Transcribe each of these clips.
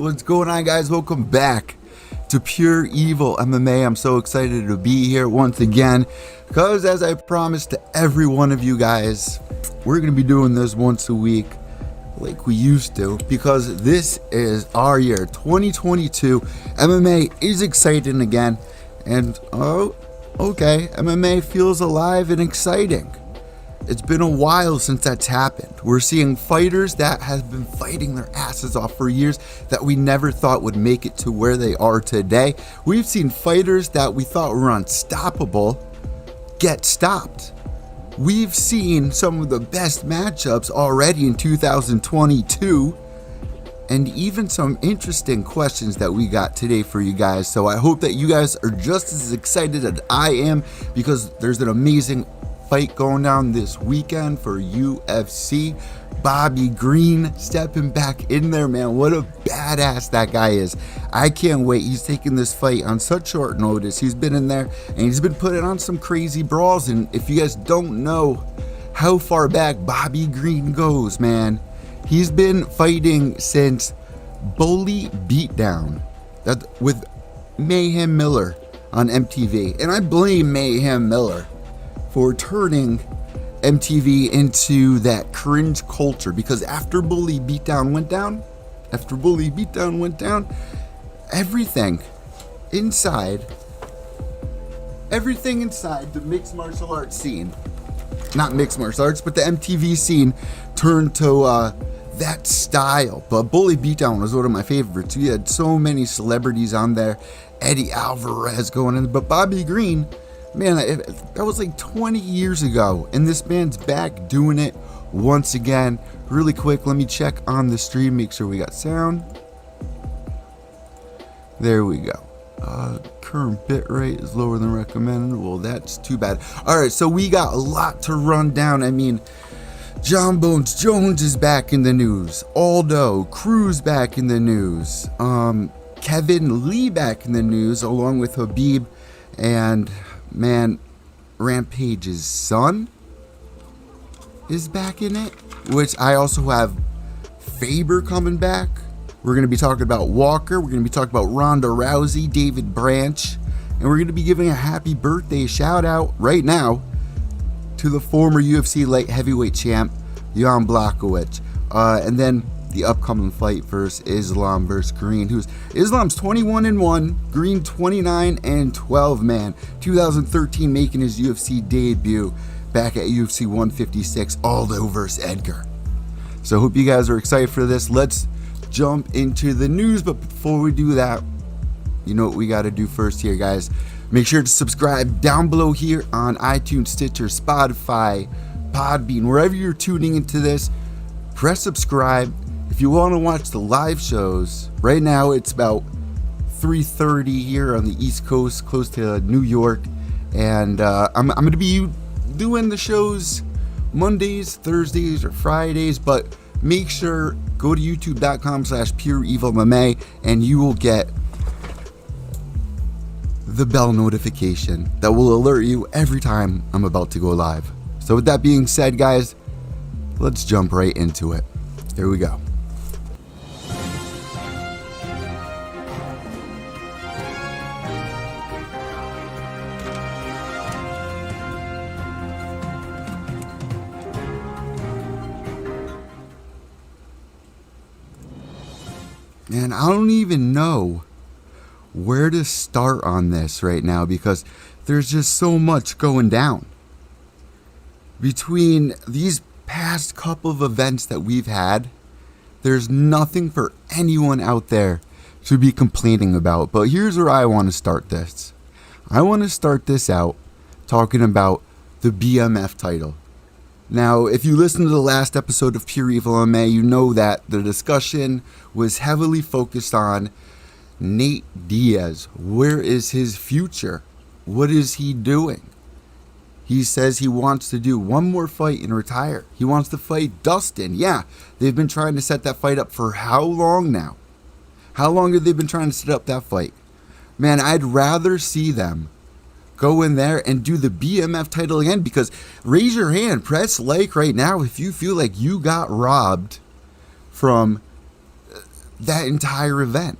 What's going on, guys? Welcome back to Pure Evil MMA. I'm so excited to be here once again because, as I promised to every one of you guys, we're going to be doing this once a week like we used to, because this is our year 2022. MMA is exciting again, and okay, MMA feels alive and exciting. It's been a while since that's happened. We're seeing fighters that have been fighting their asses off for years that we never thought would make it to where they are today. We've seen fighters that we thought were unstoppable get stopped. We've seen some of the best matchups already in 2022, and even some interesting questions that we got today for you guys. So I hope that you guys are just as excited as I am, because there's an amazing fight going down this weekend for UFC. Bobby Green stepping back in there, man. What a badass that guy is. I can't wait. He's taking this fight on such short notice. He's been in there and he's been putting on some crazy brawls. And if you guys don't know how far back Bobby Green goes, man, he's been fighting since Bully Beatdown with Mayhem Miller on MTV. And I blame Mayhem Miller for turning MTV into that cringe culture, because after Bully Beatdown went down, everything inside the mixed martial arts scene, not mixed martial arts, but the MTV scene turned to that style. But Bully Beatdown was one of my favorites. We had so many celebrities on there, Eddie Alvarez going in, but Bobby Green, man, that was like 20 years ago, and this man's back doing it once again. Really quick, let me check on the stream, make sure we got sound. There we go. Current bit rate is lower than recommended. Well, that's too bad. All right, so we got a lot to run down. I mean, Jon Jones is back in the news. Aldo Cruz back in the news. Kevin Lee back in the news, along with Habib, and man, Rampage's son is back in it, which I also have Faber coming back. We're going to be talking about Walker. We're going to be talking about Ronda Rousey, David Branch, and we're going to be giving a happy birthday shout out right now to the former UFC light heavyweight champ, Jan Blachowicz. And then the upcoming fight versus Islam versus Green, Islam's 21-1, Green 29-12, man. 2013 making his UFC debut back at UFC 156, Aldo versus Edgar. So hope you guys are excited for this. Let's jump into the news, but before we do that, you know what we got to do first here, guys. Make sure to subscribe down below here on iTunes, Stitcher, Spotify, Podbean, wherever you're tuning into this. Press subscribe. If you want to watch the live shows, right now it's about 3:30 here on the East Coast, close to New York, and I'm going to be doing the shows Mondays, Thursdays, or Fridays, but make sure, go to youtube.com/PureEvilMMA, and you will get the bell notification that will alert you every time I'm about to go live. So with that being said, guys, let's jump right into it. Here we go. And I don't even know where to start on this right now, because there's just so much going down. Between these past couple of events that we've had, there's nothing for anyone out there to be complaining about. But here's where I want to start this. I want to start this out talking about the BMF title. Now, if you listen to the last episode of Pure Evil MMA, you know that the discussion was heavily focused on Nate Diaz. Where is his future? What is he doing? He says he wants to do one more fight and retire. He wants to fight Dustin. Yeah, they've been trying to set that fight up for how long now? How long have they been trying to set up that fight? Man, I'd rather see them go in there and do the BMF title again, because raise your hand, press like right now if you feel like you got robbed from that entire event.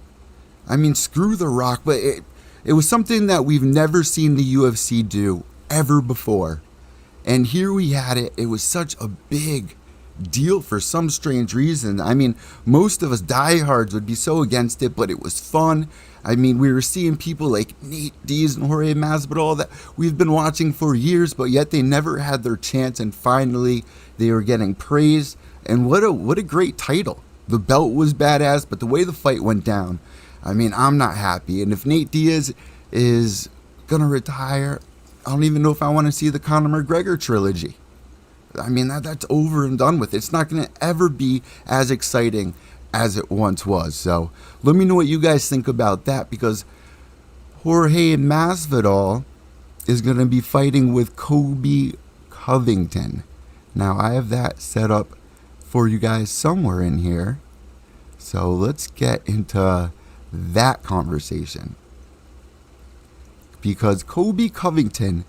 I mean, screw The Rock, but it was something that we've never seen the UFC do ever before. And here we had it. It was such a big deal for some strange reason. I mean, most of us diehards would be so against it, but it was fun. I mean, we were seeing people like Nate Diaz and Jorge Masvidal that we've been watching for years, but yet they never had their chance, and finally they were getting praised. And what a great title. The belt was badass, but the way the fight went down, I mean, I'm not happy. And if Nate Diaz is gonna retire, I don't even know if I want to see the Conor McGregor trilogy. I mean, that's over and done with. It's not going to ever be as exciting as it once was. So let me know what you guys think about that, because Jorge Masvidal is going to be fighting with Colby Covington. Now, I have that set up for you guys somewhere in here. So let's get into that conversation, because Colby Covington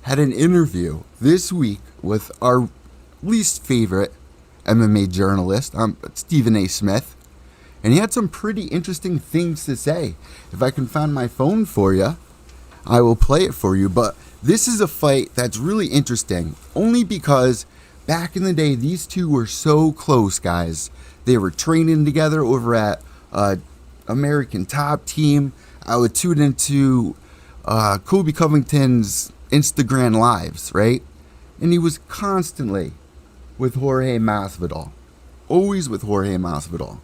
had an interview this week with our least favorite MMA journalist, Stephen A. Smith, and he had some pretty interesting things to say. If I can find my phone for you, I will play it for you. But this is a fight that's really interesting, only because back in the day, these two were so close, guys. They were training together over at American Top Team. I would tune into Colby Covington's Instagram lives, right? And he was constantly with Jorge Masvidal. Always with Jorge Masvidal.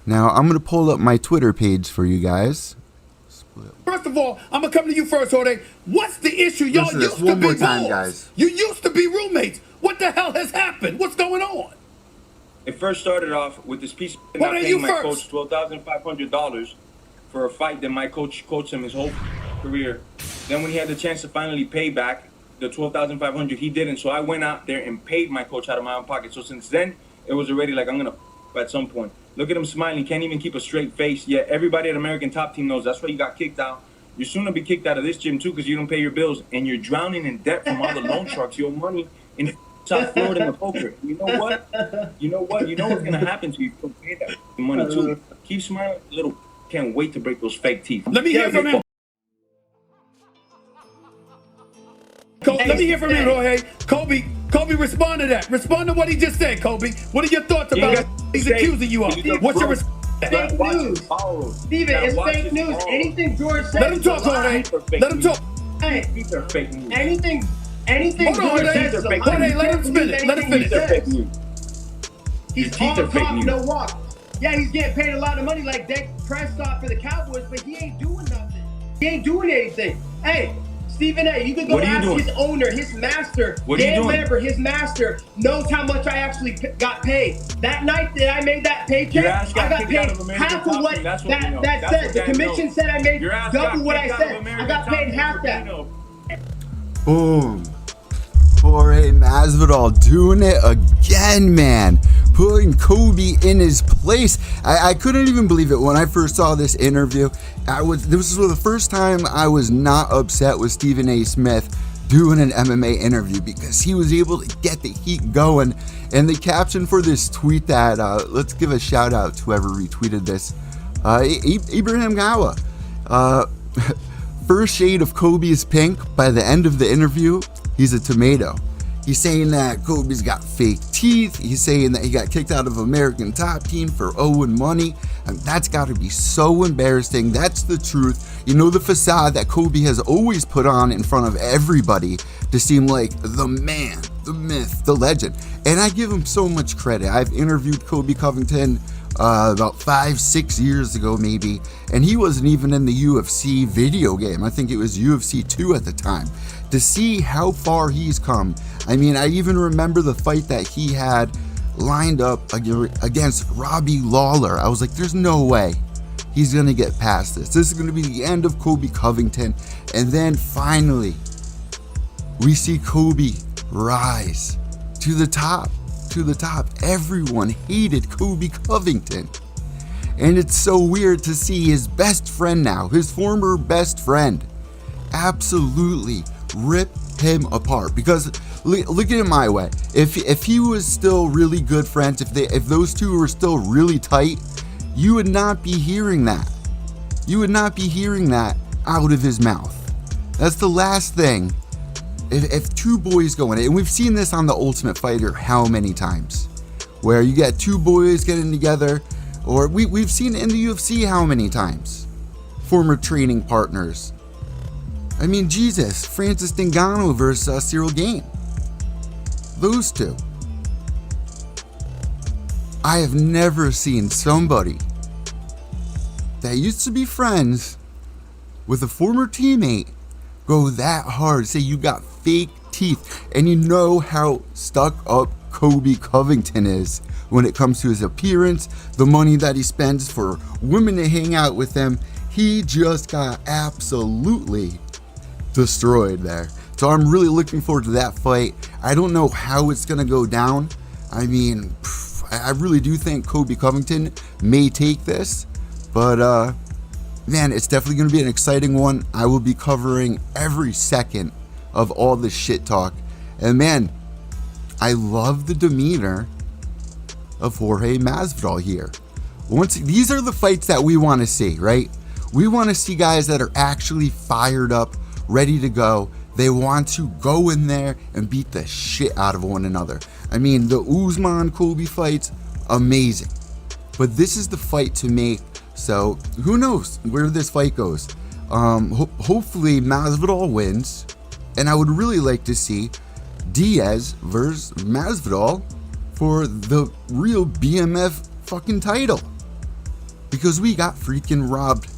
Now, I'm going to pull up my Twitter page for you guys. First of all, I'm going to come to you first, Jorge. What's the issue? Y'all used to be bulls. You used to be roommates. What the hell has happened? What's going on? It first started off with this piece of not paying my coach $12,500 for a fight that my coach coached him his whole career. Then when he had the chance to finally pay back the $12,500, he didn't. So I went out there and paid my coach out of my own pocket. So since then, it was already like, I'm going to at some point. Look at him smiling. He can't even keep a straight face. Yet everybody at American Top Team knows that's why you got kicked out. You're soon to be kicked out of this gym, too, because you don't pay your bills. And you're drowning in debt from all the loan sharks. Your money in South Florida in the poker. You know what? You know what? You know what's going to happen to you if you don't pay that money, too. Keep smiling, little. Can't wait to break those fake teeth. Let me hear from him. Let me hear from him, Jorge. Colby, respond to that. Respond to what he just said, Colby. What are your thoughts about it? He's accusing you of? What's your response? Fake news. Steven, it's fake news. Anything George says. Let him talk, Jorge. Let him talk. Hey, these are fake news. Anything Hold on, George says. Jorge, let him spin it. Let him finish. Fake news. He's on top, no walk. Yeah, he's getting paid a lot of money like Dak Prescott for the Cowboys, but he ain't doing nothing. He ain't doing anything. Hey, Stephen A., you can go ask his owner, his master, Dan Lambert, his master, knows how much I actually got paid. That night that I made that paycheck, I got paid half of what that said. The commission said I made double what I said. I got paid half that. Boom. Jorge Masvidal doing it again, man. Putting Colby in his place. I couldn't even believe it when I first saw this interview. This was the first time I was not upset with Stephen A. Smith doing an MMA interview, because he was able to get the heat going. And the caption for this tweet that, let's give a shout out to whoever retweeted this. Ibrahim Gawa. First shade of Colby is pink. By the end of the interview, he's a tomato. He's saying that Colby's got fake teeth. He's saying that he got kicked out of American Top Team for owing money. And that's got to be so embarrassing. That's the truth. You know, the facade that Colby has always put on in front of everybody to seem like the man, the myth, the legend. And I give him so much credit. I've interviewed Colby Covington about 5-6 years ago maybe, and he wasn't even in the UFC video game. I think it was UFC 2 at the time. To see how far he's come, I mean, I even remember the fight that he had lined up against Robbie Lawler. I was like, there's no way he's gonna get past this. This is gonna be the end of Colby Covington. And then finally, we see Colby rise to the top. Everyone hated Colby Covington. And it's so weird to see his best friend now, his former best friend, absolutely rip him apart. Because look at it my way. If he was still really good friends, if those two were still really tight, you would not be hearing that. You would not be hearing that out of his mouth. That's the last thing. If two boys go in it, and we've seen this on The Ultimate Fighter how many times, where you get two boys getting together, or we've seen it in the UFC how many times. Former training partners. I mean, Jesus, Francis Ngannou versus Cyril Gane. Those two. I have never seen somebody that used to be friends with a former teammate go that hard, say you got fake teeth, and you know how stuck up Colby Covington is when it comes to his appearance, the money that he spends for women to hang out with him. He just got absolutely destroyed there. So I'm really looking forward to that fight. I don't know how it's gonna go down. I mean, I really do think Colby Covington may take this, but man, it's definitely going to be an exciting one. I will be covering every second of all this shit talk. And man, I love the demeanor of Jorge Masvidal here. These are the fights that we want to see, right? We want to see guys that are actually fired up, ready to go. They want to go in there and beat the shit out of one another. I mean, the Usman-Colby fight's amazing. But this is the fight to make. So who knows where this fight goes. Hopefully Masvidal wins, and I would really like to see Diaz versus Masvidal for the real BMF fucking title, because we got freaking robbed.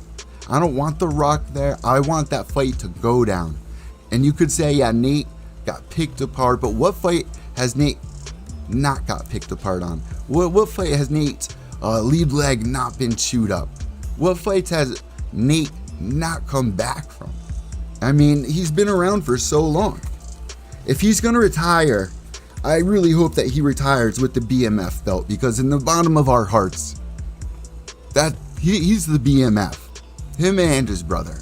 I don't want The Rock there. I want that fight to go down. And you could say, yeah, Nate got picked apart, but what fight has Nate not got picked apart on? What fight has Nate's lead leg not been chewed up? What fights has Nate not come back from? I mean, he's been around for so long. If he's gonna retire, I really hope that he retires with the BMF belt, because in the bottom of our hearts, that he's the BMF, him and his brother.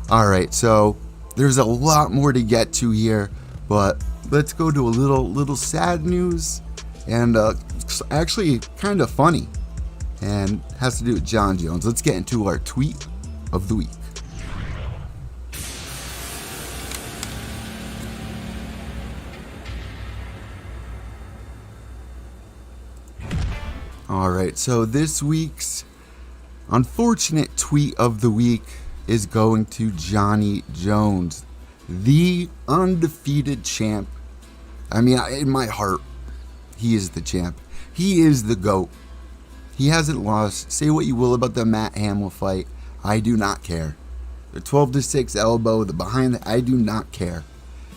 All right, so there's a lot more to get to here, but let's go to a little sad news, and actually kind of funny, and has to do with Jon Jones. Let's get into our tweet of the week. All right, so this week's unfortunate tweet of the week is going to Jon Jones, the undefeated champ. I mean, in my heart, he is the champ. He is the GOAT. He hasn't lost. Say what you will about the Matt Hamill fight, I do not care. The 12-6 elbow, the behind the, I do not care.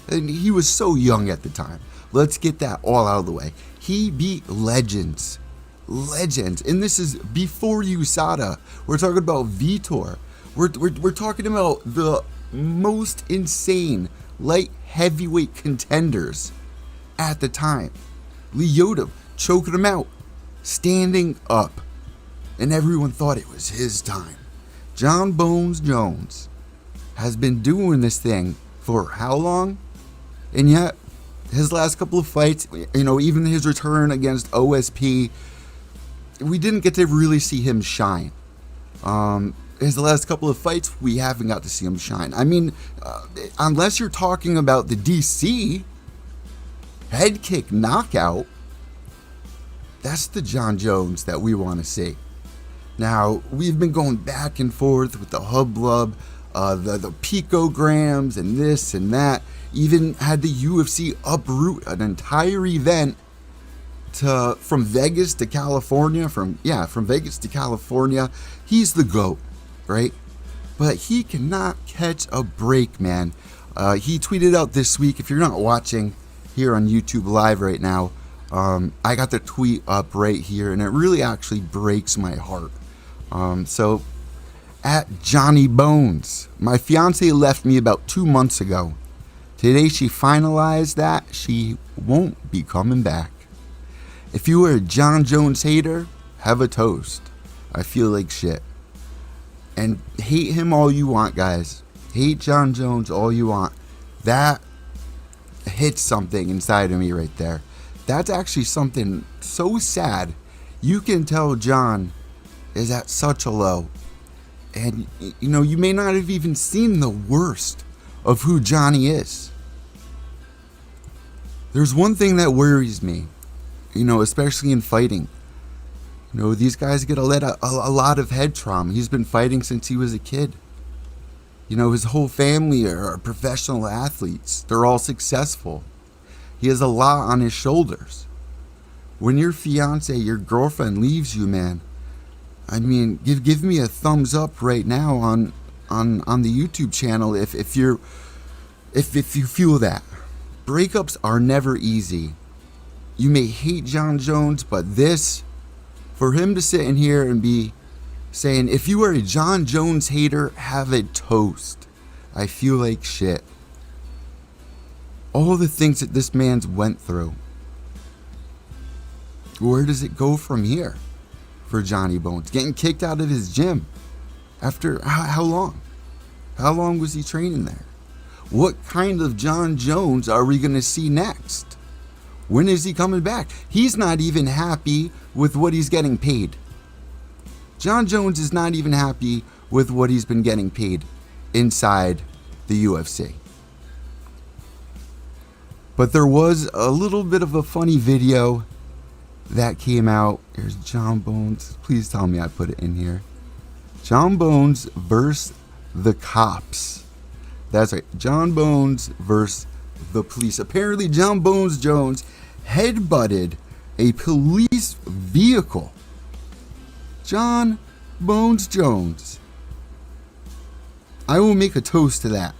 And he was so young at the time. Let's get that all out of the way. He beat legends. And this is before USADA. We're talking about Vitor. We're talking about the most insane light heavyweight contenders at the time. Lyoto choking him out, standing up, and everyone thought it was his time. Jon Bones Jones has been doing this thing for how long? And yet, his last couple of fights, you know, even his return against OSP, we didn't get to really see him shine. His last couple of fights, we haven't got to see him shine. I mean, unless you're talking about the DC head kick knockout, that's the Jon Jones that we want to see. Now, we've been going back and forth with the hublub, the picograms and this and that. Even had the UFC uproot an entire event from Vegas to California. From Vegas to California. He's the GOAT, right? But he cannot catch a break, man. He tweeted out this week, if you're not watching here on YouTube Live right now, I got the tweet up right here, and it really actually breaks my heart. So, at Johnny Bones, my fiance left me about 2 months ago. Today she finalized that she won't be coming back. If you are a Jon Jones hater, have a toast. I feel like shit. And hate him all you want, guys. Hate Jon Jones all you want. That hits something inside of me right there. That's actually something so sad. You can tell Jon is at such a low. And, you know, you may not have even seen the worst of who Johnny is. There's one thing that worries me, you know, especially in fighting. You know, these guys get a lot of head trauma. He's been fighting since he was a kid. You know, his whole family are professional athletes. They're all successful. He has a lot on his shoulders. When your fiance, your girlfriend leaves you, man, I mean, give me a thumbs up right now on the YouTube channel if you feel that. Breakups are never easy. You may hate Jon Jones, but this, for him to sit in here and be saying, if you are a Jon Jones hater, have a toast. I feel like shit. All the things that this man's went through. Where does it go from here for Johnny Bones? Getting kicked out of his gym. After how long? How long was he training there? What kind of Jon Jones are we going to see next? When is he coming back? He's not even happy with what he's getting paid. Jon Jones is not even happy with what he's been getting paid inside the UFC. But there was a little bit of a funny video that came out. Here's Jon Bones. Please tell me I put it in here. Jon Bones versus the cops. That's right. Jon Bones versus the police. Apparently, Jon Bones Jones headbutted a police vehicle. Jon Bones Jones. I will make a toast to that.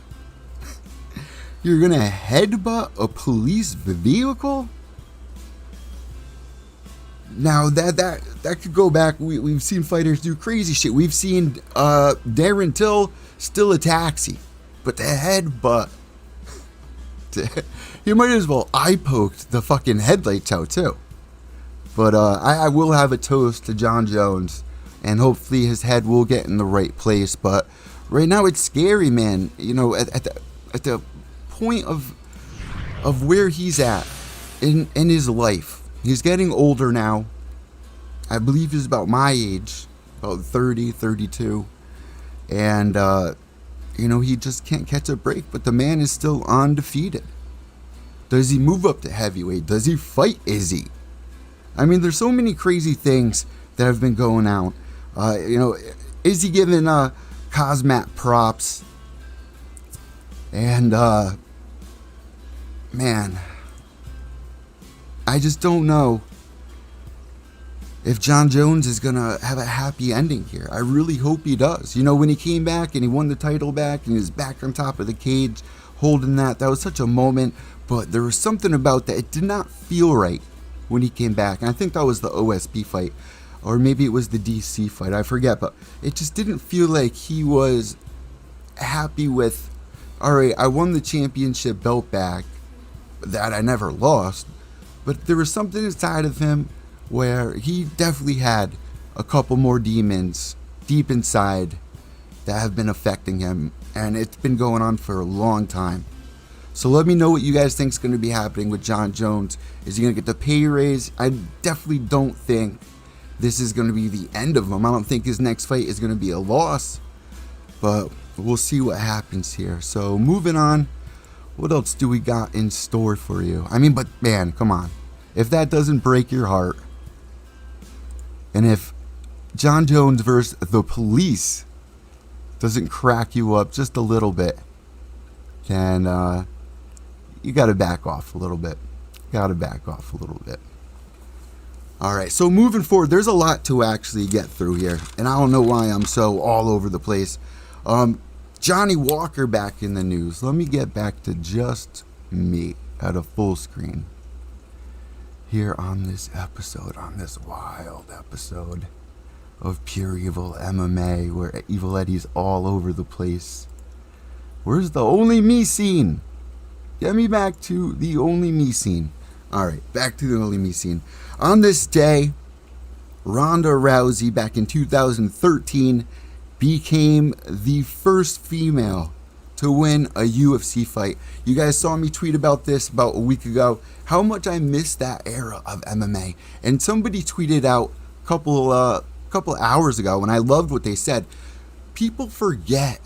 You're gonna headbutt a police vehicle? Now that could go back. We've seen fighters do crazy shit. We've seen Darren Till steal a taxi, but the headbutt, you might as well eye poked the fucking headlights out too. But I will have a toast to Jon Jones, and hopefully his head will get in the right place. But right now it's scary, man. You know, at the point of where he's at in his life. He's getting older now. I believe he's about my age, about 30, 32. And, you know, he just can't catch a break. But the man is still undefeated. Does he move up to heavyweight? Does he fight Izzy? I mean, there's so many crazy things that have been going out. You know, is he giving Cosmat props? And, man, I just don't know if Jon Jones is going to have a happy ending here. I really hope he does. You know, when he came back and he won the title back and he was back on top of the cage holding that was such a moment. But there was something about that. It did not feel right when he came back. And I think that was the OSP fight. Or maybe it was the DC fight. I forget. But it just didn't feel like he was happy with, all right, I won the championship belt back that I never lost. But there was something inside of him where he definitely had a couple more demons deep inside that have been affecting him. And it's been going on for a long time. So let me know what you guys think is going to be happening with Jon Jones. Is he going to get the pay raise? I definitely don't think this is going to be the end of him. I don't think his next fight is going to be a loss. But we'll see what happens here. So moving on. What else do we got in store for you? I mean, but man, come on. If that doesn't break your heart, and if Jon Jones versus the police doesn't crack you up just a little bit, then you got to back off a little bit. All right, so moving forward, there's a lot to actually get through here, and I don't know why I'm so all over the place. Johnny Walker back in the news. Let me get back to just me at a full screen here on this episode, on this wild episode of Pure Evil MMA, where Evil Eddie's all over the place. Where's the Only Me scene? Get me back to the Only Me scene. All right, back to the Only Me scene. On this day, Ronda Rousey, back in 2013, became the first female to win a UFC fight. You guys saw me tweet about this about a week ago, how much I missed that era of MMA. And somebody tweeted out a couple hours ago, and I loved what they said. People forget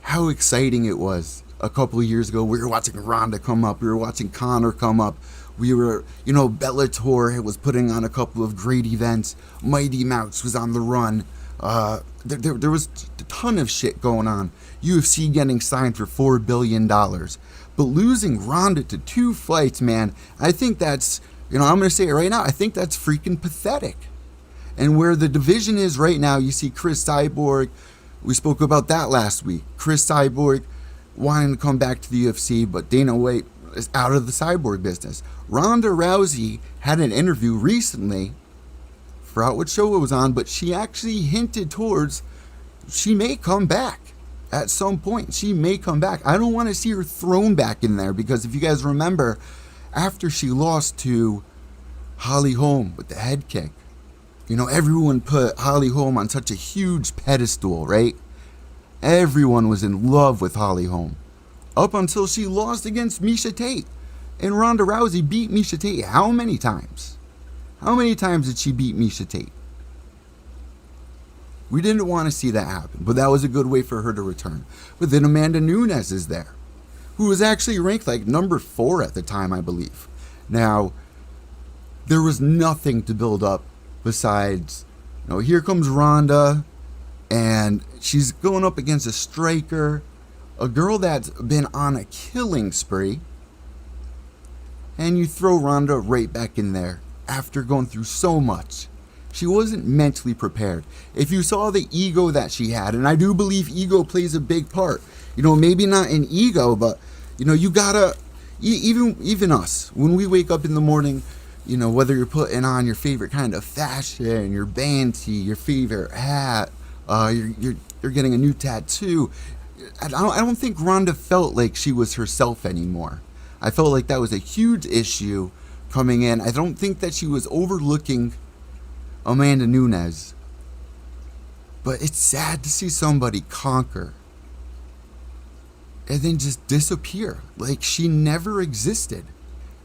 how exciting it was a couple of years ago. We were watching Ronda come up. We were watching Conor come up. We were, Bellator was putting on a couple of great events. Mighty Mouse was on the run. There was a ton of shit going on. UFC getting signed for $4 billion. But losing Ronda to 2 fights, man, I think that's, I'm going to say it right now, I think that's freaking pathetic. And where the division is right now, you see Chris Cyborg, we spoke about that last week. Chris Cyborg wanting to come back to the UFC, but Dana White is out of the Cyborg business. Ronda Rousey had an interview recently, forgot what show it was on, but she actually hinted towards she may come back at some point. She may come back. I don't want to see her thrown back in there, because if you guys remember, after she lost to Holly Holm with the head kick, everyone put Holly Holm on such a huge pedestal, right? Everyone was in love with Holly Holm up until she lost against Miesha Tate. And Ronda Rousey beat Miesha Tate how many times? How many times did she beat Miesha Tate? We didn't want to see that happen, but that was a good way for her to return. But then Amanda Nunes is there, who was actually ranked like number 4 at the time, I believe. Now, there was nothing to build up besides, here comes Ronda, and she's going up against a striker, a girl that's been on a killing spree, and you throw Ronda right back in there after going through so much. She wasn't mentally prepared. If you saw the ego that she had, and I do believe ego plays a big part, maybe not an ego, but you gotta, even us, when we wake up in the morning, whether you're putting on your favorite kind of fashion, your band tee, your favorite hat, you're getting a new tattoo. I don't think Ronda felt like she was herself anymore. I felt like that was a huge issue coming in. I don't think that she was overlooking Amanda Nunes. But it's sad to see somebody conquer and then just disappear. Like she never existed.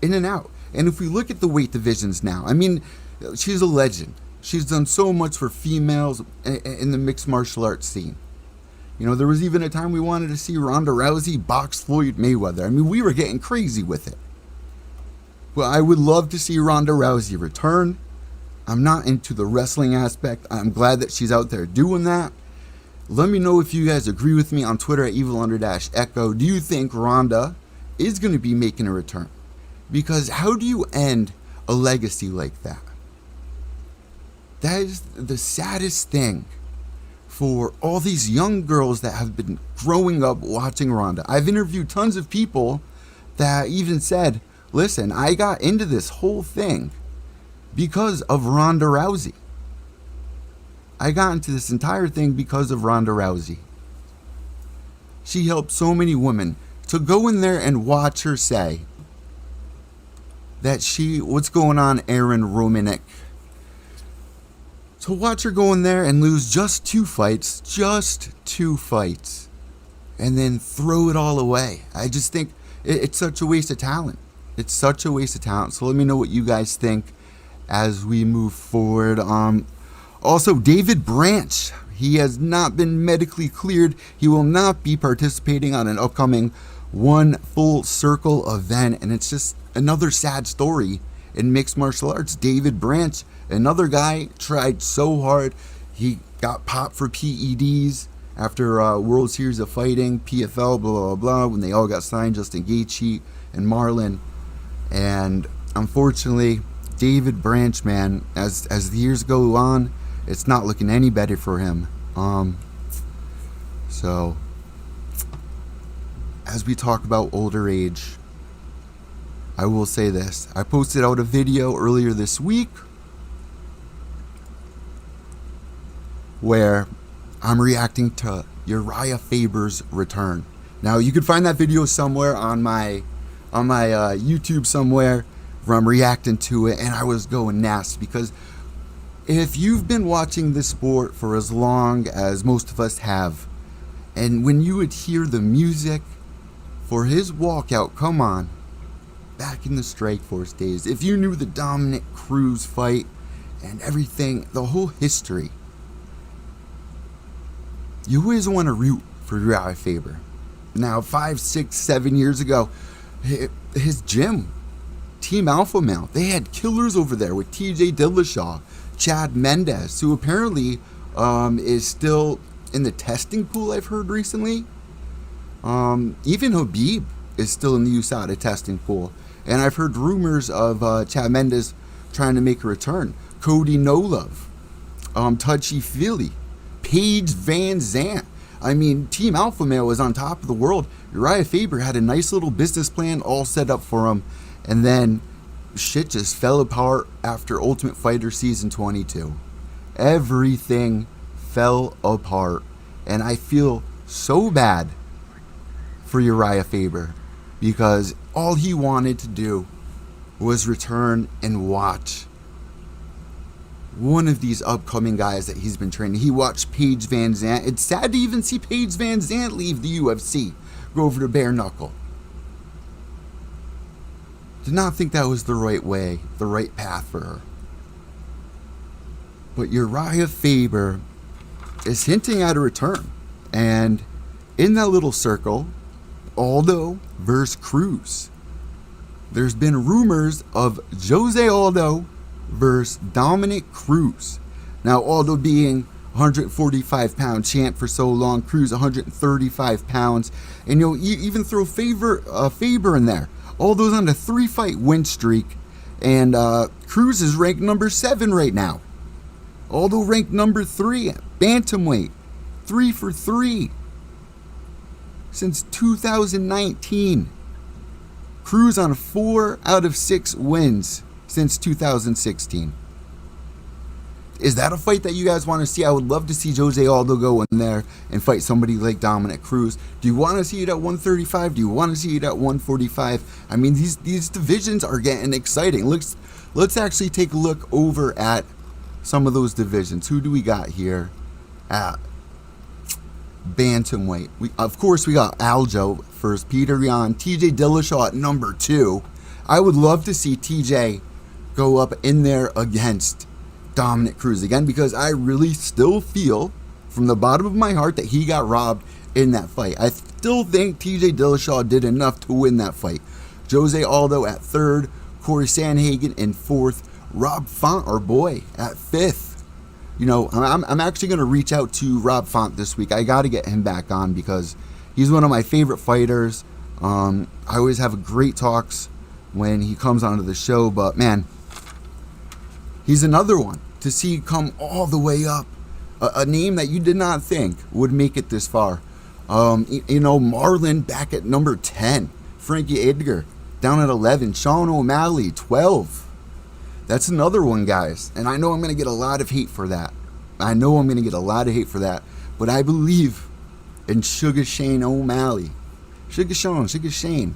In and out. And if we look at the weight divisions now, she's a legend. She's done so much for females in the mixed martial arts scene. There was even a time we wanted to see Ronda Rousey box Floyd Mayweather. We were getting crazy with it. Well, I would love to see Ronda Rousey return. I'm not into the wrestling aspect. I'm glad that she's out there doing that. Let me know if you guys agree with me on Twitter at evil_echo. Do you think Ronda is going to be making a return? Because how do you end a legacy like that? That is the saddest thing for all these young girls that have been growing up watching Ronda. I've interviewed tons of people that even said, listen, I got into this whole thing because of Ronda Rousey. I got into this entire thing because of Ronda Rousey. She helped so many women to go in there and watch her say that what's going on, Aaron Romanek? To watch her go in there and lose just 2 fights, and then throw it all away. I just think it's such a waste of talent. It's such a waste of talent. So let me know what you guys think as we move forward. Also, David Branch, he has not been medically cleared. He will not be participating on an upcoming One Full Circle event, and it's just another sad story in mixed martial arts. David Branch, another guy, tried so hard. He got popped for PEDs after World Series of Fighting, PFL, blah, blah, blah, when they all got signed, Justin Gaethje and Marlon. And unfortunately, David Branch, man, as the years go on, it's not looking any better for him. So, as we talk about older age, I will say this. I posted out a video earlier this week where I'm reacting to Uriah Faber's return. Now, you can find that video somewhere on my YouTube somewhere where I'm reacting to it, and I was going nasty because if you've been watching this sport for as long as most of us have, and when you would hear the music for his walkout, come on, back in the Strikeforce days, if you knew the Dominic Cruz fight and everything, the whole history. You always want to root for Uriah Faber. Now, 5, 6, 7 years ago, his gym, Team Alpha Male, they had killers over there with TJ Dillashaw, Chad Mendes, who apparently is still in the testing pool, I've heard recently. Even Habib is still in the USADA testing pool. And I've heard rumors of Chad Mendes trying to make a return. Cody No Love, Touchy Feely, Paige Van Zant. I mean, Team Alpha Male was on top of the world. Uriah Faber had a nice little business plan all set up for him. And then shit just fell apart after Ultimate Fighter Season 22. Everything fell apart. And I feel so bad for Uriah Faber, because all he wanted to do was return and watch one of these upcoming guys that he's been training. He watched Paige Van Zant. It's sad to even see Paige Van Zant leave the UFC, go over to bare knuckle. Did not think that was the right way, the right path for her. But Uriah Faber is hinting at a return. And in that little circle, Aldo versus Cruz. There's been rumors of Jose Aldo versus Dominic Cruz. Now, Aldo being 145-pound champ for so long, Cruz 135 pounds, and you even throw Faber in there. Aldo's on a 3-fight win streak, and Cruz is ranked number 7 right now. Aldo ranked number 3 at bantamweight, 3 for 3 since 2019. Cruz on 4 out of 6 wins since 2016. Is that a fight that you guys want to see? I would love to see Jose Aldo go in there and fight somebody like Dominic Cruz. Do you want to see it at 135? Do you want to see it at 145? I mean, these divisions are getting exciting. Let's actually take a look over at some of those divisions. Who do we got here at bantamweight? Of course, we got Aljo first, Peter Yan, TJ Dillashaw at number 2. I would love to see TJ go up in there against Dominic Cruz again, because I really still feel from the bottom of my heart that he got robbed in that fight. I still think TJ Dillashaw did enough to win that fight. Jose Aldo at 3rd, Corey Sandhagen in 4th, Rob Font, our boy, at 5th. You know, I'm actually going to reach out to Rob Font this week. I got to get him back on because he's one of my favorite fighters. I always have great talks when he comes onto the show, but man, he's another one to see come all the way up. A name that you did not think would make it this far. You know, Marlon back at number 10. Frankie Edgar down at 11. Sean O'Malley, 12. That's another one, guys. And I know I'm going to get a lot of hate for that. But I believe in Sugar Shane O'Malley. Sugar Shane.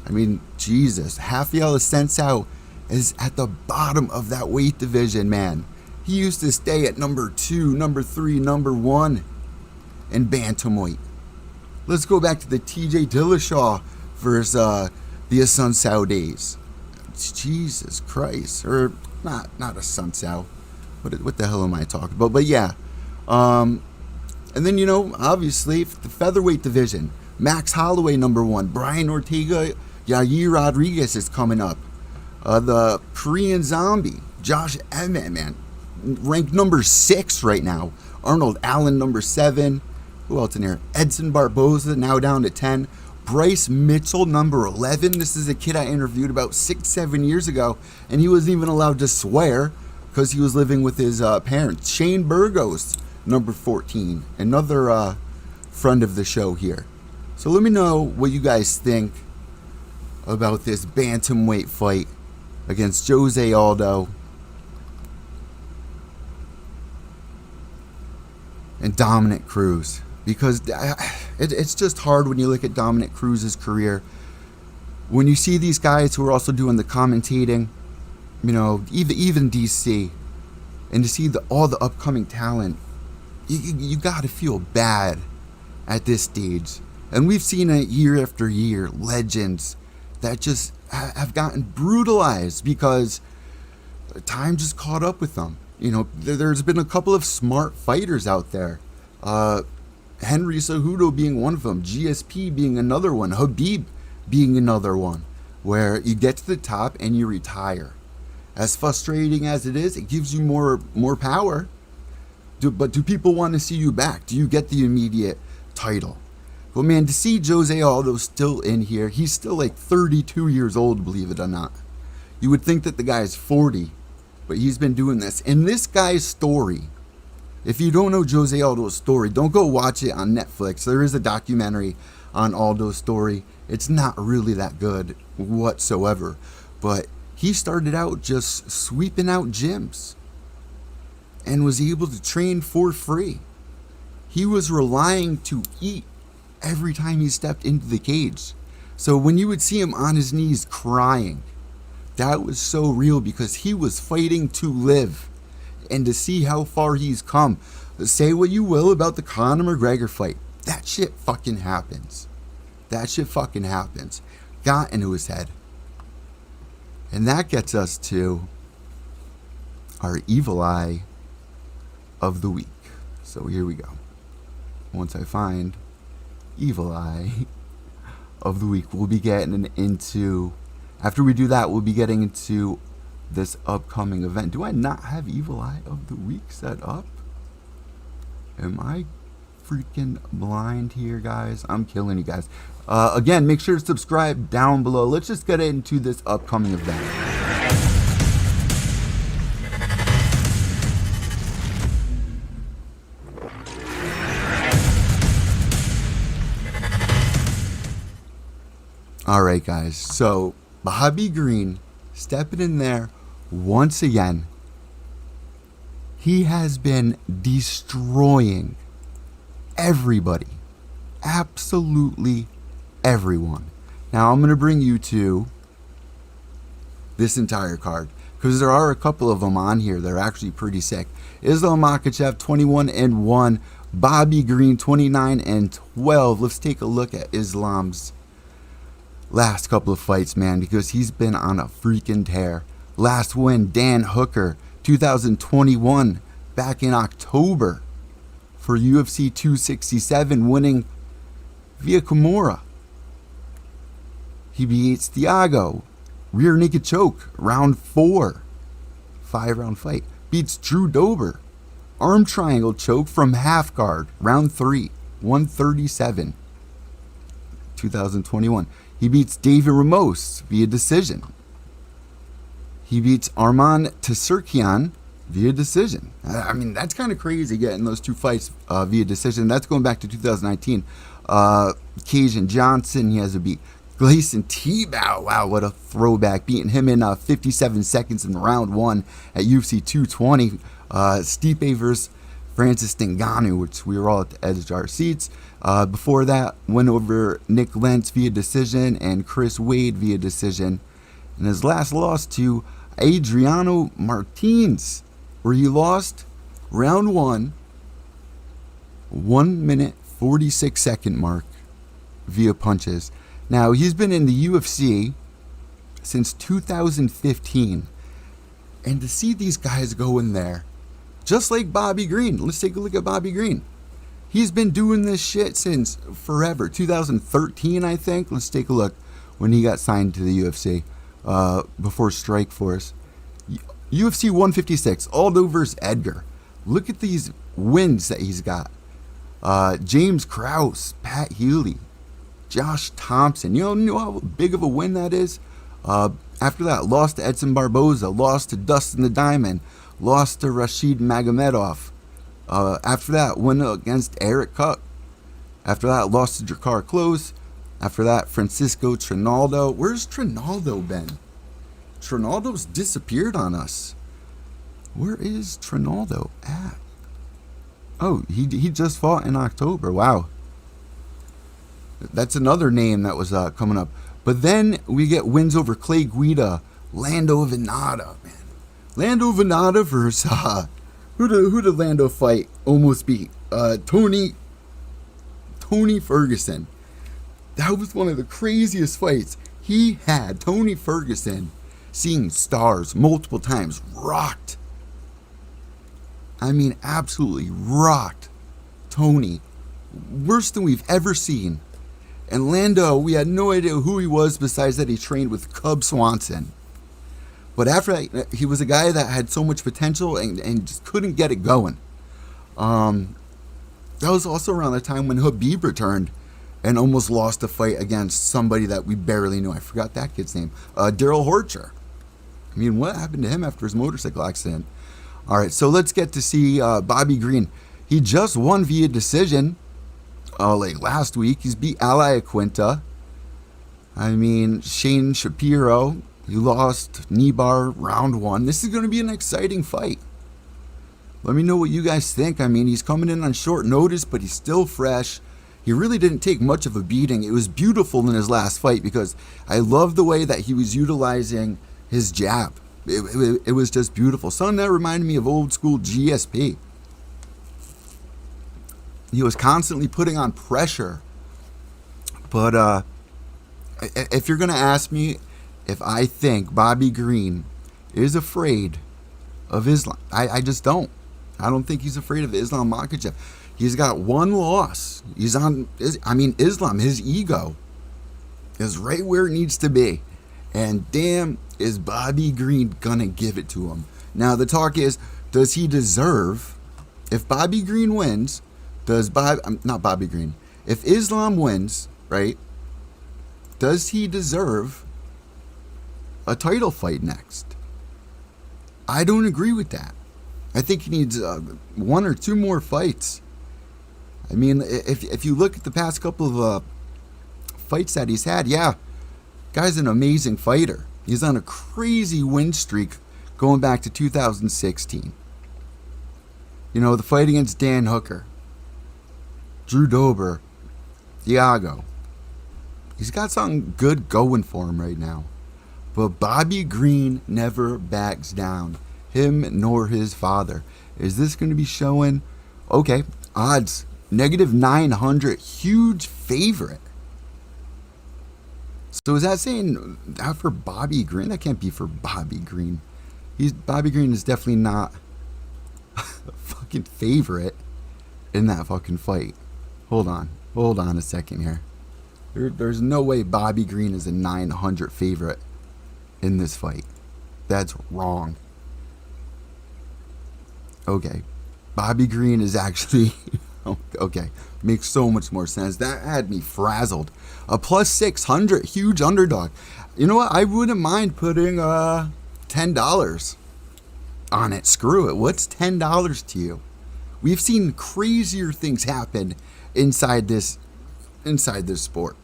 I mean, Jesus. Rafael Assunção is at the bottom of that weight division, man. He used to stay at number 2, number 3, number 1 in bantamweight. Let's go back to the TJ Dillashaw versus the Assunção days. Jesus Christ. Or not Assunção. What the hell am I talking about? But yeah. And then, you know, obviously, the featherweight division. Max Holloway, number 1. Brian Ortega, Yair Rodriguez is coming up. The Korean Zombie, Josh Emmett, man, ranked number 6 right now. Arnold Allen, number 7. Who else in here? Edson Barboza, now down to 10. Bryce Mitchell, number 11. This is a kid I interviewed about 6-7 years ago, and he wasn't even allowed to swear because he was living with his parents. Shane Burgos, number 14. Another friend of the show here. So let me know what you guys think about this bantamweight fight against Jose Aldo and Dominic Cruz, because it's just hard when you look at Dominic Cruz's career. When you see these guys who are also doing the commentating, you know, even DC, and to see all the upcoming talent, you got to feel bad at this stage. And we've seen it year after year, legends that just have gotten brutalized because time just caught up with them. You know, there's been a couple of smart fighters out there. Henry Cejudo being one of them, GSP being another one, Habib being another one, where you get to the top and you retire. As frustrating as it is, it gives you more power. But do people want to see you back? Do you get the immediate title? Well, man, to see Jose Aldo still in here, he's still like 32 years old, believe it or not. You would think that the guy's 40, but he's been doing this. And this guy's story, if you don't know Jose Aldo's story, don't go watch it on Netflix. There is a documentary on Aldo's story. It's not really that good whatsoever. But he started out just sweeping out gyms and was able to train for free. He was relying to eat every time he stepped into the cage. So when you would see him on his knees crying, that was so real because he was fighting to live. And to see how far he's come, say what you will about the Conor McGregor fight, that shit fucking happens. That shit fucking happens. Got into his head. And that gets us to our evil eye of the week. So here we go. Once I find evil eye of the week, we'll be getting into, after we do that, we'll be getting into this upcoming event. Do I not have evil eye of the week set up? Am I freaking blind here, guys? I'm killing you guys. Again, make sure to subscribe down below. Let's just get into this upcoming event. Alright guys, so Bobby Green stepping in there once again. He has been destroying everybody. Absolutely everyone. Now I'm going to bring you to this entire card, because there are a couple of them on here that are actually pretty sick. Islam Makhachev 21-1, Bobby Green 29-12. Let's take a look at Islam's last couple of fights, man, because he's been on a freaking tear. Last win, Dan Hooker, 2021, back in October for UFC 267, winning via Kimura. He beats Thiago, rear naked choke, round 4, 5-round fight. Beats Drew Dober, arm triangle choke from half guard, round 3, 137, 2021. He beats David Ramos via decision. He beats Arman Tsarukyan via decision. I mean, that's kind of crazy getting those two fights via decision. That's going back to 2019. Cajun Johnson, he has a beat. Gleison Tibau, wow, what a throwback. Beating him in 57 seconds in round 1 at UFC 220. Stipe versus Francis Ngannou, which we were all at the edge of our seats. Before that, went over Nick Lentz via decision and Chris Wade via decision. And his last loss to Adriano Martins, where he lost round 1, 1 minute 46 second mark via punches. Now, he's been in the UFC since 2015. And to see these guys go in there, just like Bobby Green. Let's take a look at Bobby Green. He's been doing this shit since forever. 2013, I think. Let's take a look when he got signed to the UFC before Strikeforce. UFC 156, Aldo versus Edgar. Look at these wins that he's got. James Krause, Pat Healy, Josh Thompson. You know how big of a win that is? After that, lost to Edson Barboza, lost to Dustin the Diamond, lost to Rashid Magomedov. After that, win against Eric Cuck. After that, lost to Drakkar Klose. After that, Francisco Trinaldo. Where's Trinaldo been? Trinaldo's disappeared on us. Where is Trinaldo at? Oh, he just fought in October. Wow. That's another name that was coming up. But then we get wins over Clay Guida, Lando Venata, man. Lando Venata versus who did Lando fight? Almost beat Tony Ferguson. That was one of the craziest fights he had. Tony Ferguson, seeing stars multiple times, rocked I mean, absolutely rocked Tony. Worse than we've ever seen. And Lando, we had no idea who he was besides that he trained with Cub Swanson. But after that, he was a guy that had so much potential and just couldn't get it going. That was also around the time when Khabib returned and almost lost a fight against somebody that we barely knew. I forgot that kid's name. Daryl Horcher. I mean, what happened to him after his motorcycle accident? All right, so let's get to see Bobby Green. He just won via decision like last week. He's beat Ally Aquinta. I mean, Shane Shapiro, he lost knee bar round 1. This is going to be an exciting fight. Let me know what you guys think. I mean, he's coming in on short notice, but he's still fresh. He really didn't take much of a beating. It was beautiful in his last fight because I love the way that he was utilizing his jab. It was just beautiful. Something that reminded me of old school GSP. He was constantly putting on pressure. But if you're going to ask me if I think Bobby Green is afraid of Islam, I just don't. I don't think he's afraid of Islam Makhachev. He's got one loss. He's on, I mean, Islam, his ego is right where it needs to be. And damn, is Bobby Green gonna give it to him? Now, the talk is, does he deserve, if Bobby Green wins, if Islam wins, right, does he deserve a title fight next? I don't agree with that. I think he needs 1 or 2 more fights. I mean, if you look at the past couple of fights that he's had, yeah, guy's an amazing fighter. He's on a crazy win streak going back to 2016. You know, the fight against Dan Hooker, Drew Dober, Thiago. He's got something good going for him right now. But Bobby Green never backs down. Him nor his father. Is this going to be showing? Okay, odds. -900. Huge favorite. So is that saying that for Bobby Green? That can't be for Bobby Green. Bobby Green is definitely not a fucking favorite in that fucking fight. Hold on a second here. There's no way Bobby Green is a 900 favorite in this fight. That's wrong. Okay, Bobby Green is actually okay, makes so much more sense. That had me frazzled. A +600, huge underdog. You know what? I wouldn't mind putting $10 on it. Screw it. What's $10 to you? We've seen crazier things happen inside this sport.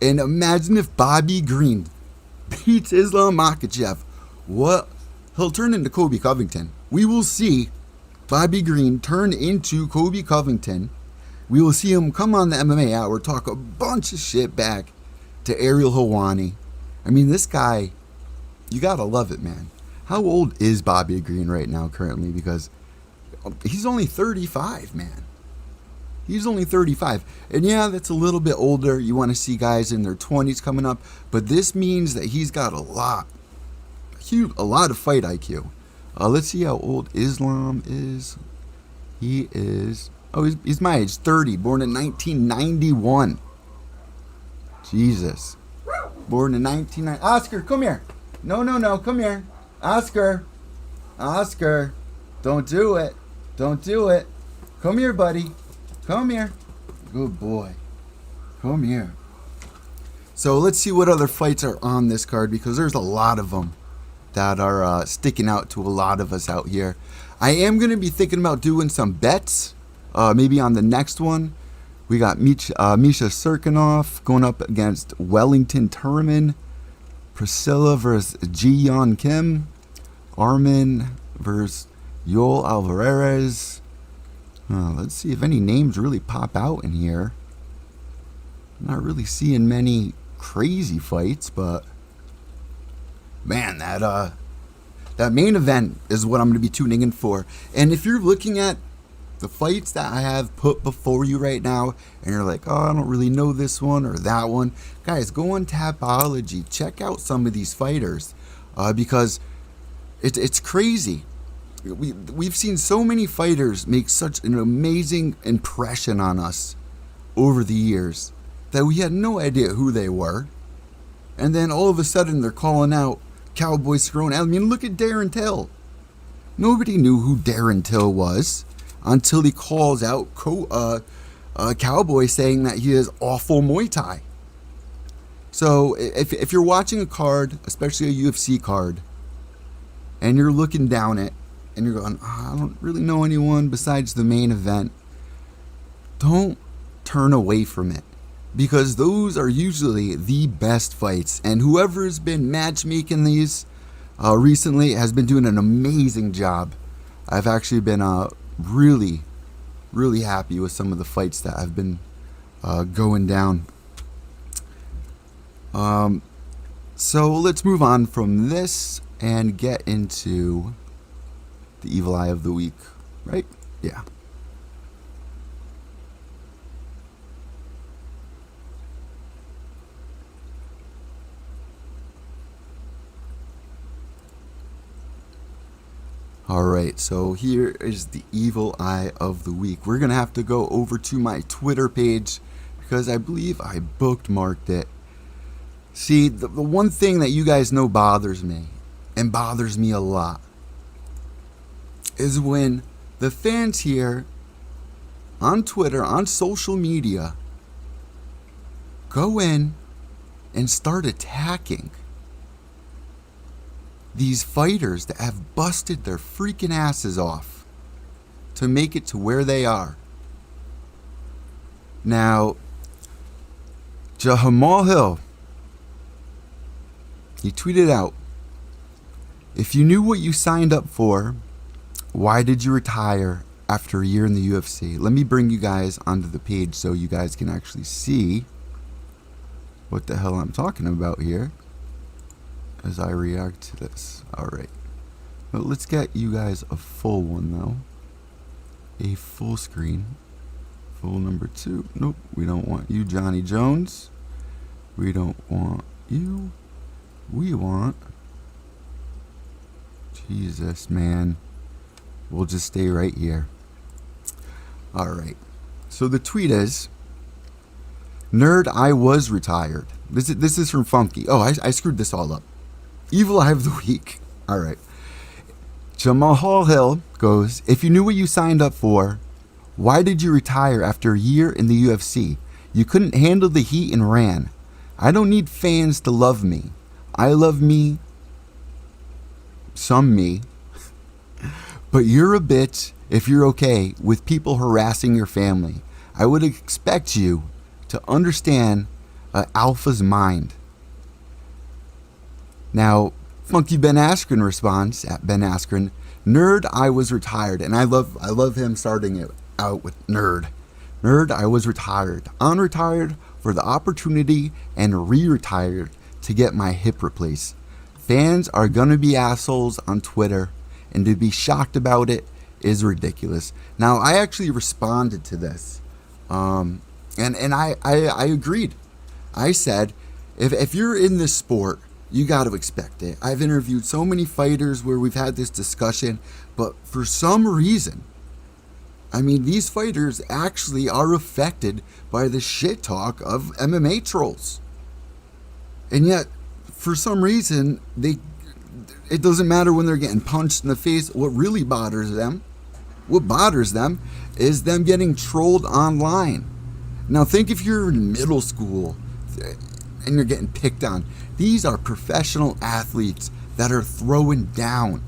And imagine if Bobby Green beats Islam Makhachev. What? He'll turn into Colby Covington. We will see Bobby Green turn into Colby Covington. We will see him come on the MMA Hour, talk a bunch of shit back to Ariel Helwani. I mean, this guy, you gotta love it, man. How old is Bobby Green right now currently? Because he's only 35, man. He's only 35. And yeah, that's a little bit older. You want to see guys in their 20s coming up. But this means that he's got a lot of fight IQ. Let's see how old Islam is. He is, he's my age, 30, born in 1991. Jesus. Born in 1990. Oscar, come here. No, come here. Oscar, don't do it. Come here, buddy. Come here. Good boy. Come here. So let's see what other fights are on this card, because there's a lot of them that are sticking out to a lot of us out here. I am going to be thinking about doing some bets, maybe on the next one. We got Misha Serkinov going up against Wellington Turman, Priscilla versus Ji-Yeon Kim, Armin versus Yoel Alvarez. Let's see if any names really pop out in here. I'm not really seeing many crazy fights, but man, that main event is what I'm going to be tuning in for. And if you're looking at the fights that I have put before you right now, and you're like, oh, I don't really know this one or that one, guys, go on Tapology. Check out some of these fighters, because it's crazy. we've seen so many fighters make such an amazing impression on us over the years that we had no idea who they were. And then all of a sudden they're calling out Cowboy Cerrone. I mean, look at Darren Till. Nobody knew who Darren Till was until he calls out Cowboy, saying that he is awful Muay Thai. So if you're watching a card, especially a UFC card, and you're looking down it and you're going, I don't really know anyone besides the main event, don't turn away from it, because those are usually the best fights. And whoever has been matchmaking these recently has been doing an amazing job. I've actually been really, really happy with some of the fights that have been going down. So let's move on from this and get into the Evil Eye of the Week, right? Yeah. Alright, so here is the Evil Eye of the Week. We're going to have to go over to my Twitter page because I believe I bookmarked it. See, the one thing that you guys know bothers me, and bothers me a lot, is when the fans here on Twitter, on social media, go in and start attacking these fighters that have busted their freaking asses off to make it to where they are. Now, Jamal Hill, he tweeted out, if you knew what you signed up for, why did you retire after a year in the UFC? Let me bring you guys onto the page so you guys can actually see what the hell I'm talking about here as I react to this. Alright. But let's get you guys a full one though. A full screen. Full number 2. Nope, we don't want you, Jon Jones. We don't want you. We want... Jesus, man. We'll just stay right here. Alright. So the tweet is, Nerd, I was retired. This is from Funky. Oh, I screwed this all up. Evil Eye of the Week. Alright. Jamal Hill goes, if you knew what you signed up for, why did you retire after a year in the UFC? You couldn't handle the heat and ran. I don't need fans to love me. I love me. Some me. But you're a bitch if you're okay with people harassing your family. I would expect you to understand an alpha's mind. Now, Funky Ben Askren responds at Ben Askren, Nerd, I was retired. And I love him starting it out with Nerd. Nerd, I was retired. Unretired for the opportunity and re-retired to get my hip replaced. Fans are gonna be assholes on Twitter, and to be shocked about it is ridiculous. Now, I actually responded to this, and I agreed. I said, if you're in this sport, you got to expect it. I've interviewed so many fighters where we've had this discussion, but for some reason, I mean, these fighters actually are affected by the shit talk of MMA trolls. And yet, for some reason, it doesn't matter when they're getting punched in the face. What really bothers them, is them getting trolled online. Now, think if you're in middle school and you're getting picked on. These are professional athletes that are throwing down.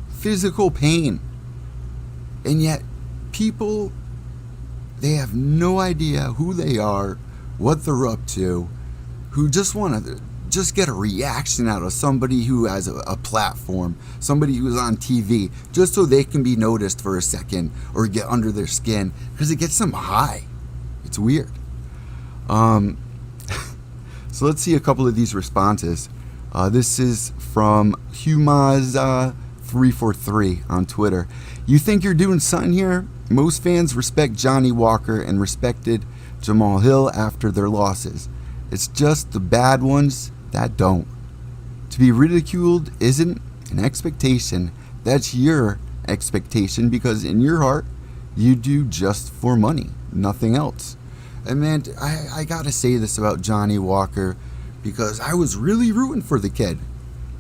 Physical pain. And yet, people, they have no idea who they are, what they're up to, who just want to just get a reaction out of somebody who has a platform, somebody who's on TV, just so they can be noticed for a second or get under their skin, because it gets them high. It's weird. So let's see a couple of these responses. This is from Humaz343 on Twitter. You think you're doing something here? Most fans respect Johnny Walker and respected Jamal Hill after their losses. It's just the bad ones that don't. To be ridiculed isn't an expectation That's your expectation, because in your heart, you do just for money, nothing else. And man, I gotta say this about Johnny Walker, because I was really rooting for the kid.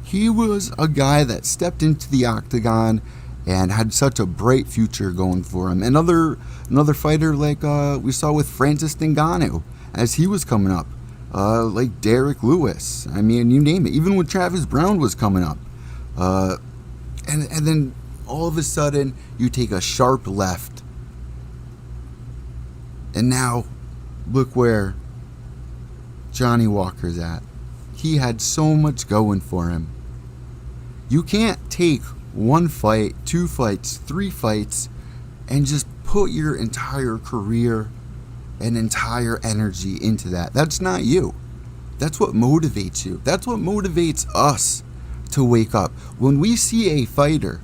He was a guy that stepped into the octagon and had such a bright future going for him. Another fighter like we saw with Francis Ngannou as he was coming up, like Derek Lewis. I mean, you name it. Even when Travis Brown was coming up, and then all of a sudden you take a sharp left, and now look where Johnny Walker's at. He had so much going for him. You can't take one fight, 2 fights, 3 fights, and just put your entire career and entire energy into that. That's not you. That's what motivates you. That's what motivates us to wake up. When we see a fighter,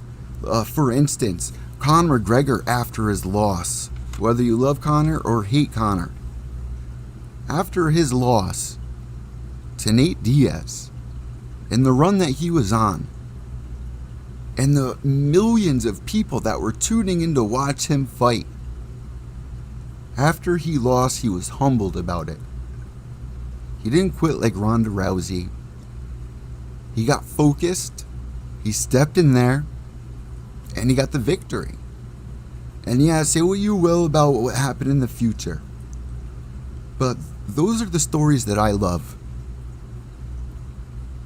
for instance, Conor McGregor after his loss, whether you love Conor or hate Conor, after his loss to Nate Diaz, and the run that he was on, and the millions of people that were tuning in to watch him fight, after he lost, he was humbled about it. He didn't quit like Ronda Rousey. He got focused, he stepped in there, and he got the victory. And yeah, say what you will about what happened in the future, but those are the stories that I love.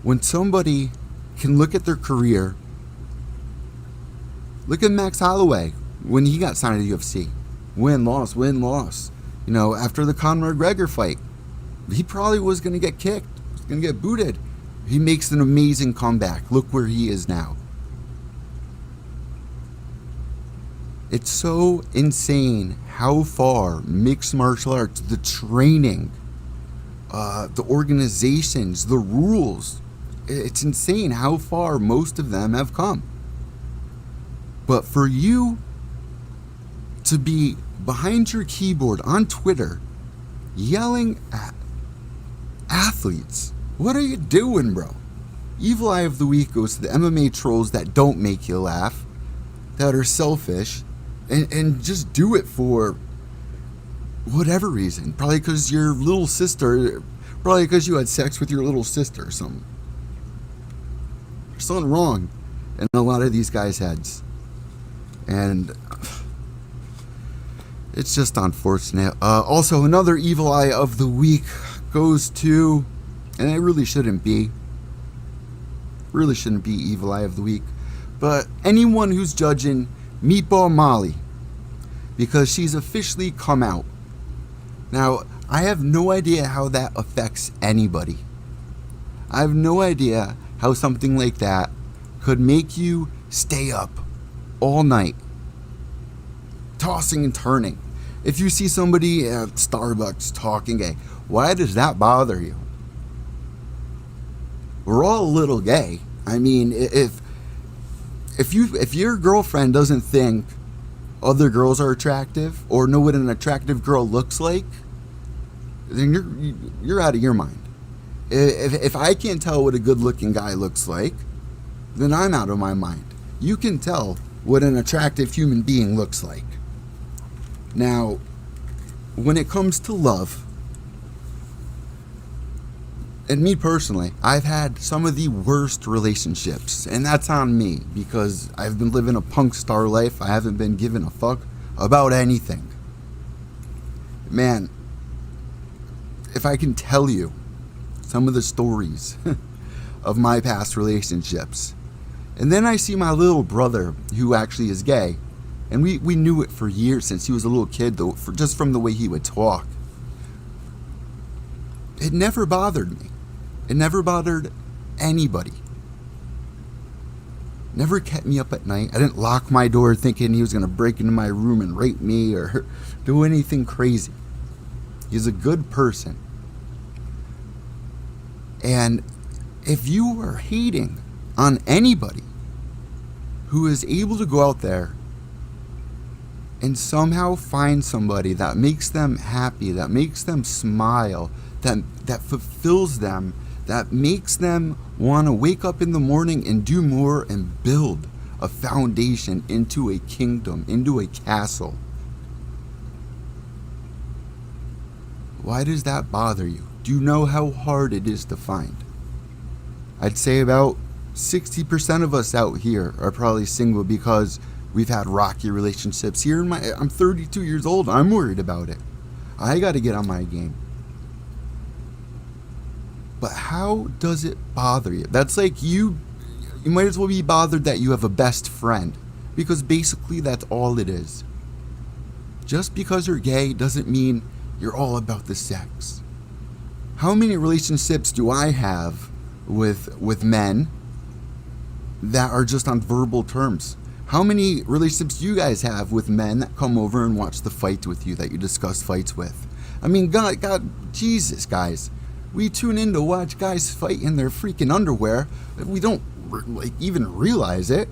When somebody can look at their career, look at Max Holloway when he got signed to the UFC. Win, loss, win, loss. You know, after the Conor McGregor fight, he probably was going to get kicked, was going to get booted. He makes an amazing comeback. Look where he is now. It's so insane how far mixed martial arts, the training, the organizations, the rules, it's insane how far most of them have come. But for you to be behind your keyboard on Twitter yelling at athletes, what are you doing, bro? Evil Eye of the Week goes to the MMA trolls that don't make you laugh, that are selfish, and just do it for whatever reason. Probably because your little sister, probably because you had sex with your little sister or something. There's something wrong in a lot of these guys' heads. And it's just unfortunate. Also, another Evil Eye of the Week goes to, and it really shouldn't be Evil Eye of the Week, but anyone who's judging Meatball Molly, because she's officially come out. Now, I have no idea how that affects anybody. I have no idea how something like that could make you stay up all night, tossing and turning. If you see somebody at Starbucks talking gay, why does that bother you? We're all a little gay. I mean, if your girlfriend doesn't think other girls are attractive or know what an attractive girl looks like, then you're out of your mind. If I can't tell what a good-looking guy looks like, then I'm out of my mind. You can tell what an attractive human being looks like. Now, when it comes to love, and me personally, I've had some of the worst relationships, and that's on me, because I've been living a punk star life. I haven't been giving a fuck about anything. Man, if I can tell you some of the stories of my past relationships, and then I see my little brother, who actually is gay, and we knew it for years since he was a little kid, though, just from the way he would talk. It never bothered me. It never bothered anybody. Never kept me up at night. I didn't lock my door thinking he was going to break into my room and rape me or do anything crazy. He's a good person. And if you are hating on anybody who is able to go out there and somehow find somebody that makes them happy, that makes them smile, that fulfills them, that makes them want to wake up in the morning and do more and build a foundation into a kingdom, into a castle. Why does that bother you? Do you know how hard it is to find? I'd say about 60% of us out here are probably single because we've had rocky relationships. I'm 32 years old. I'm worried about it. I got to get on my game. But how does it bother you? That's like you might as well be bothered that you have a best friend, because basically that's all it is. Just because you're gay doesn't mean you're all about the sex. How many relationships do I have with men that are just on verbal terms? How many relationships do you guys have with men that come over and watch the fight with you, that you discuss fights with? I mean, God, Jesus, guys. We tune in to watch guys fight in their freaking underwear. We don't even realize it.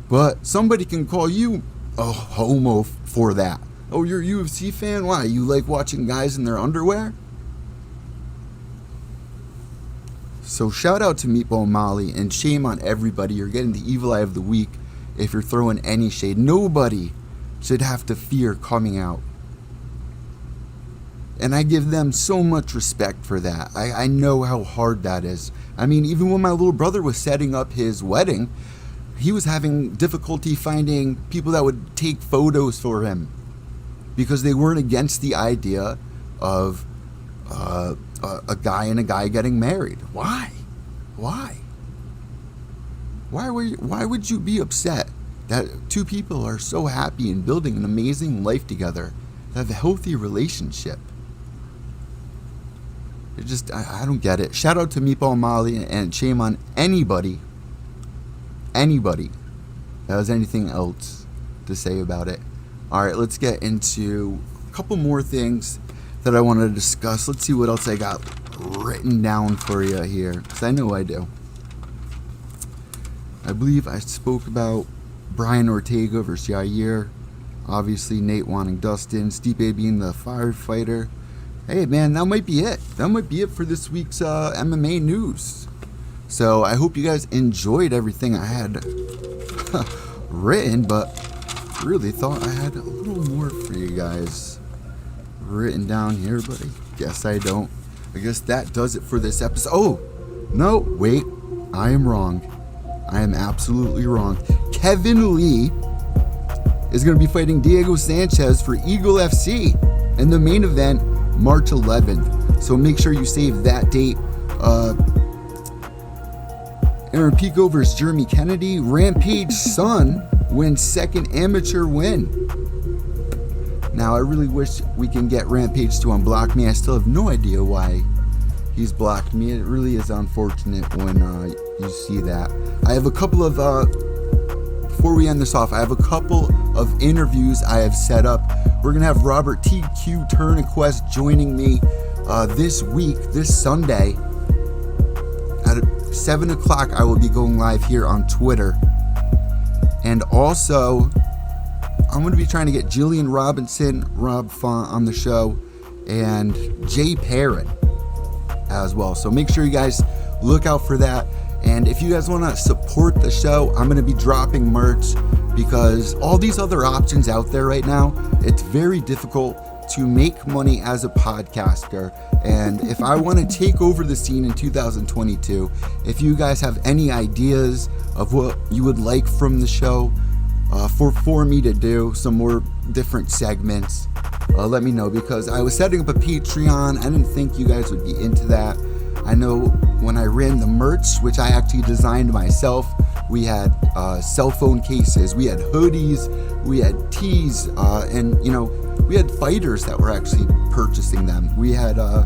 But somebody can call you a homo for that. Oh, you're a UFC fan? Why? You like watching guys in their underwear? So shout out to Meatball Molly, and shame on everybody. You're getting the evil eye of the week if you're throwing any shade. Nobody should have to fear coming out. And I give them so much respect for that. I know how hard that is. I mean, even when my little brother was setting up his wedding, he was having difficulty finding people that would take photos for him because they weren't against the idea of a guy and a guy getting married. Why? Why would you be upset that two people are so happy and building an amazing life together, that have a healthy relationship? I don't get it. Shout out to Meatball Molly, and shame on anybody that has anything else to say about it. All right, let's get into a couple more things that I want to discuss. Let's see what else I got written down for you here, because I know I do. I believe I spoke about Brian Ortega versus Yair. Obviously, Nate wanting Dustin. Stipe being the firefighter. Hey, man, that might be it. That might be it for this week's MMA news. So I hope you guys enjoyed everything I had written, but really thought I had a little more for you guys written down here, but I guess I don't. I guess that does it for this episode. Oh, no, wait. I am wrong. I am absolutely wrong. Kevin Lee is going to be fighting Diego Sanchez for Eagle FC in the main event March 11th. So make sure you save that date. Aaron Pico versus Jeremy Kennedy. Rampage Son wins second amateur win. Now, I really wish we can get Rampage to unblock me. I still have no idea why he's blocked me. It really is unfortunate when you see that. I have a couple of, before we end this off, I have a couple of interviews I have set up. We're going to have Robert TQ Turnquest joining me this week, this Sunday. At 7 o'clock, I will be going live here on Twitter. And also, I'm going to be trying to get Jillian Robinson, Rob Font on the show, and Jay Parrott as well. So make sure you guys look out for that. And if you guys want to support the show, I'm going to be dropping merch, because all these other options out there right now, it's very difficult to make money as a podcaster. And if I want to take over the scene in 2022, if you guys have any ideas of what you would like from the show, for me to do some more different segments, let me know, because I was setting up a Patreon. I didn't think you guys would be into that. I know when I ran the merch, which I actually designed myself, we had cell phone cases, we had hoodies, we had tees, and we had fighters that were actually purchasing them. We had a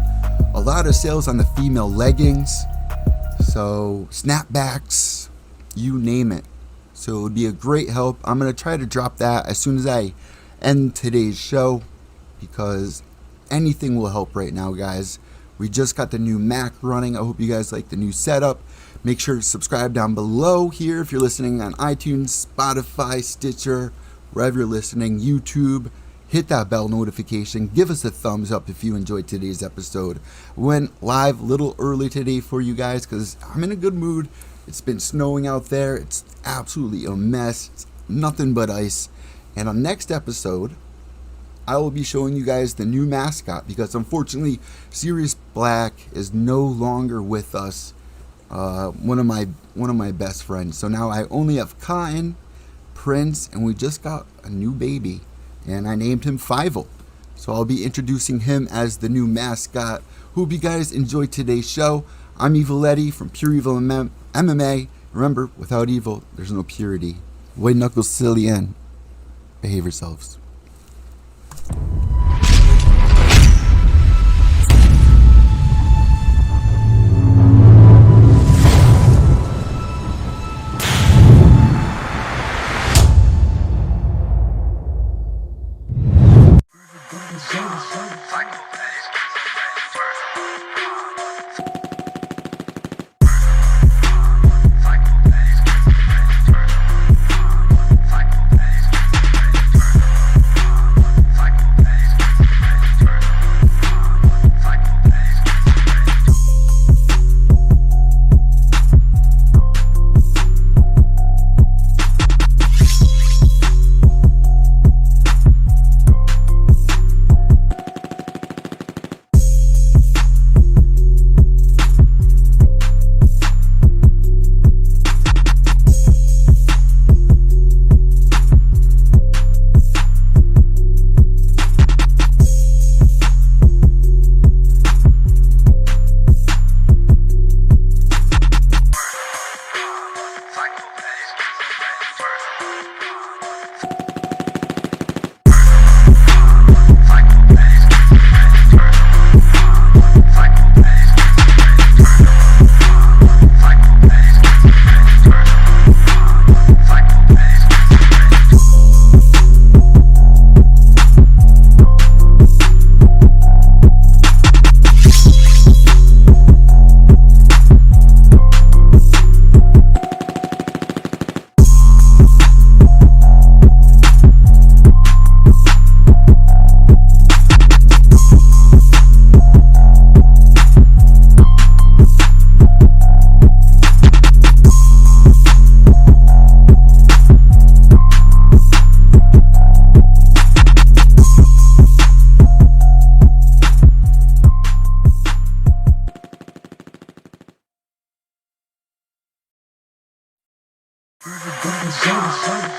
lot of sales on the female leggings, so snapbacks, you name it. So it would be a great help. I'm going to try to drop that as soon as I end today's show, because anything will help right now, guys. We just got the new Mac running. I hope you guys like the new setup. Make sure to subscribe down below here if you're listening on iTunes, Spotify, Stitcher, wherever you're listening, YouTube. hit that bell notification, give us a thumbs up if you enjoyed today's episode. Went live a little early today for you guys because I'm in a good mood. It's been snowing out there. It's absolutely a mess. It's nothing but ice. And on next episode, I will be showing you guys the new mascot because unfortunately Sirius Black is no longer with us. One of my best friends. So now I only have Cotton, Prince, and we just got a new baby, and I named him Fievel. So I'll be introducing him as the new mascot. Hope you guys enjoyed today's show. I'm Evil Eddie from Pure Evil MMA. Remember, without evil, there's no purity. White knuckles, silly, and behave yourselves.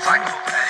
Psycho.